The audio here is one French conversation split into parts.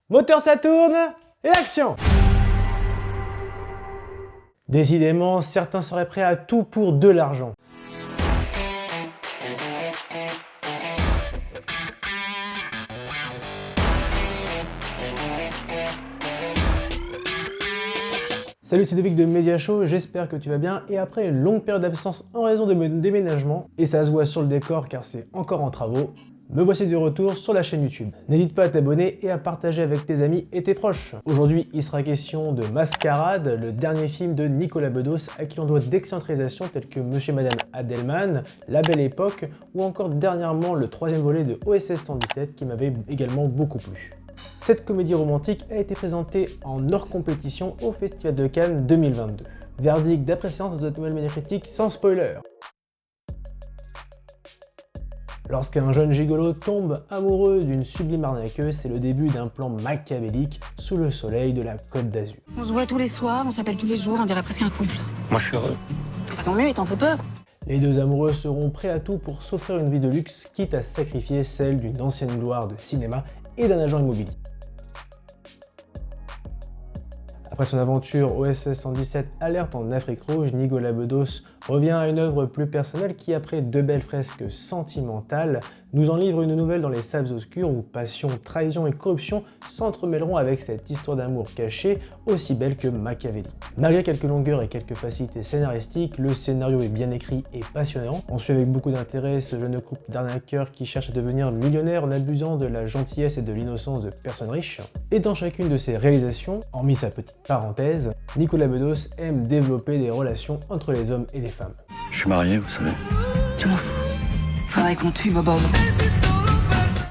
Moteur ça tourne, et action! Décidément, certains seraient prêts à tout pour de l'argent. Salut, c'est David de Media Show, j'espère que tu vas bien. Et après une longue période d'absence en raison de mon déménagement, et ça se voit sur le décor car c'est encore en travaux, me voici de retour sur la chaîne YouTube. N'hésite pas à t'abonner et à partager avec tes amis et tes proches. Aujourd'hui, il sera question de Mascarade, le dernier film de Nicolas Bedos à qui l'on doit d'excellentes réalisations telles que Monsieur et Madame Adelman, La Belle Époque ou encore dernièrement le troisième volet de OSS 117 qui m'avait également beaucoup plu. Cette comédie romantique a été présentée en hors compétition au Festival de Cannes 2022. Verdict d'après séance de Nouvelle Média Critique sans spoiler. Lorsqu'un jeune gigolo tombe amoureux d'une sublime arnaqueuse, c'est le début d'un plan machiavélique sous le soleil de la Côte d'Azur. On se voit tous les soirs, on s'appelle tous les jours, on dirait presque un couple. Moi je suis heureux. Bah, tant mieux, il t'en fait peur. Les deux amoureux seront prêts à tout pour s'offrir une vie de luxe, quitte à sacrifier celle d'une ancienne gloire de cinéma et d'un agent immobilier. Après son aventure OSS 117 Alerte en Afrique rouge, Nicolas Bedos revient à une œuvre plus personnelle qui, après deux belles fresques sentimentales, nous en livre une nouvelle dans les salles obscures où passion, trahison et corruption s'entremêleront avec cette histoire d'amour cachée aussi belle que machiavélique. Malgré quelques longueurs et quelques facilités scénaristiques, le scénario est bien écrit et passionnant. On suit avec beaucoup d'intérêt ce jeune couple d'arnaqueurs qui cherche à devenir millionnaire en abusant de la gentillesse et de l'innocence de personnes riches. Et dans chacune de ses réalisations, hormis sa petite parenthèse, Nicolas Bedos aime développer des relations entre les hommes et les femmes. Je suis marié, vous savez. Tu m'en fous. Faudrait qu'on tue Bobo.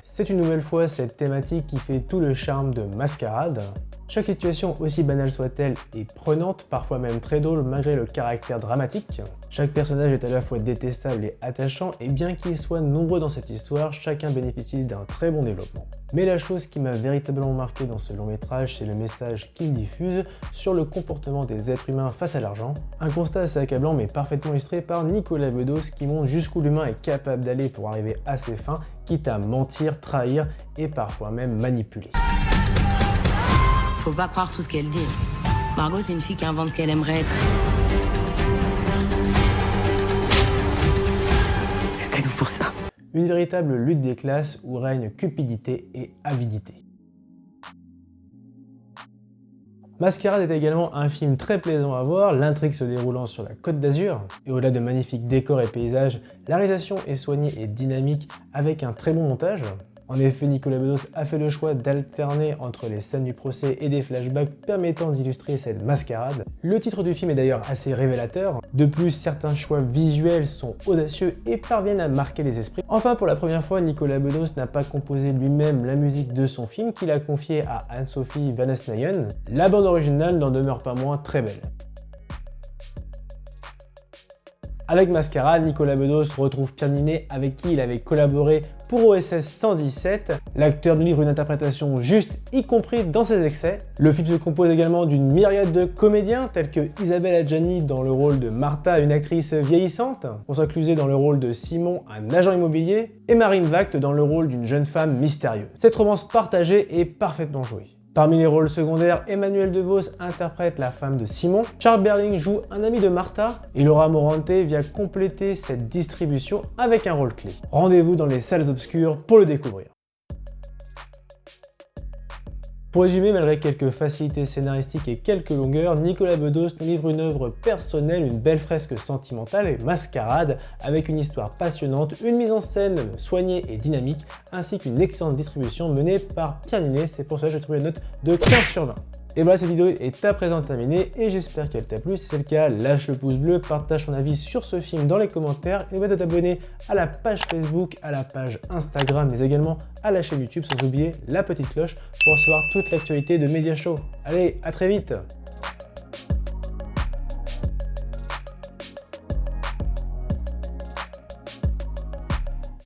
C'est une nouvelle fois cette thématique qui fait tout le charme de Mascarade. Chaque situation, aussi banale soit-elle, est prenante, parfois même très drôle malgré le caractère dramatique. Chaque personnage est à la fois détestable et attachant, et bien qu'ils soient nombreux dans cette histoire, chacun bénéficie d'un très bon développement. Mais la chose qui m'a véritablement marqué dans ce long métrage, c'est le message qu'il diffuse sur le comportement des êtres humains face à l'argent. Un constat assez accablant mais parfaitement illustré par Nicolas Bedos qui montre jusqu'où l'humain est capable d'aller pour arriver à ses fins, quitte à mentir, trahir et parfois même manipuler. Faut pas croire tout ce qu'elle dit. Margot, c'est une fille qui invente ce qu'elle aimerait être. C'était donc pour ça. Une véritable lutte des classes où règne cupidité et avidité. Mascarade est également un film très plaisant à voir, l'intrigue se déroulant sur la Côte d'Azur. Et au-delà de magnifiques décors et paysages, la réalisation est soignée et dynamique avec un très bon montage. En effet, Nicolas Bedos a fait le choix d'alterner entre les scènes du procès et des flashbacks permettant d'illustrer cette mascarade. Le titre du film est d'ailleurs assez révélateur. De plus, certains choix visuels sont audacieux et parviennent à marquer les esprits. Enfin, pour la première fois, Nicolas Bedos n'a pas composé lui-même la musique de son film qu'il a confiée à Anne-Sophie Van Esnayen. La bande originale n'en demeure pas moins très belle. Avec Mascarade, Nicolas Bedos retrouve Pierre Ninet avec qui il avait collaboré pour OSS 117. L'acteur nous livre une interprétation juste, y compris dans ses excès. Le film se compose également d'une myriade de comédiens tels que Isabelle Adjani dans le rôle de Martha, une actrice vieillissante, François Cluzet dans le rôle de Simon, un agent immobilier, et Marine Vact dans le rôle d'une jeune femme mystérieuse. Cette romance partagée est parfaitement jouée. Parmi les rôles secondaires, Emmanuel DeVos interprète la femme de Simon, Charles Berling joue un ami de Martha, et Laura Morante vient compléter cette distribution avec un rôle clé. Rendez-vous dans les salles obscures pour le découvrir. Pour résumer, malgré quelques facilités scénaristiques et quelques longueurs, Nicolas Bedos nous livre une œuvre personnelle, une belle fresque sentimentale et Mascarade, avec une histoire passionnante, une mise en scène soignée et dynamique, ainsi qu'une excellente distribution menée par Pierre Ninet. C'est pour ça que j'ai trouvé une note de 15 sur 20. Et voilà, cette vidéo est à présent terminée et j'espère qu'elle t'a plu. Si c'est le cas, lâche le pouce bleu, partage ton avis sur ce film dans les commentaires et n'oublie pas de t'abonner à la page Facebook, à la page Instagram, mais également à la chaîne YouTube, sans oublier la petite cloche pour recevoir toute l'actualité de Media Show. Allez, à très vite!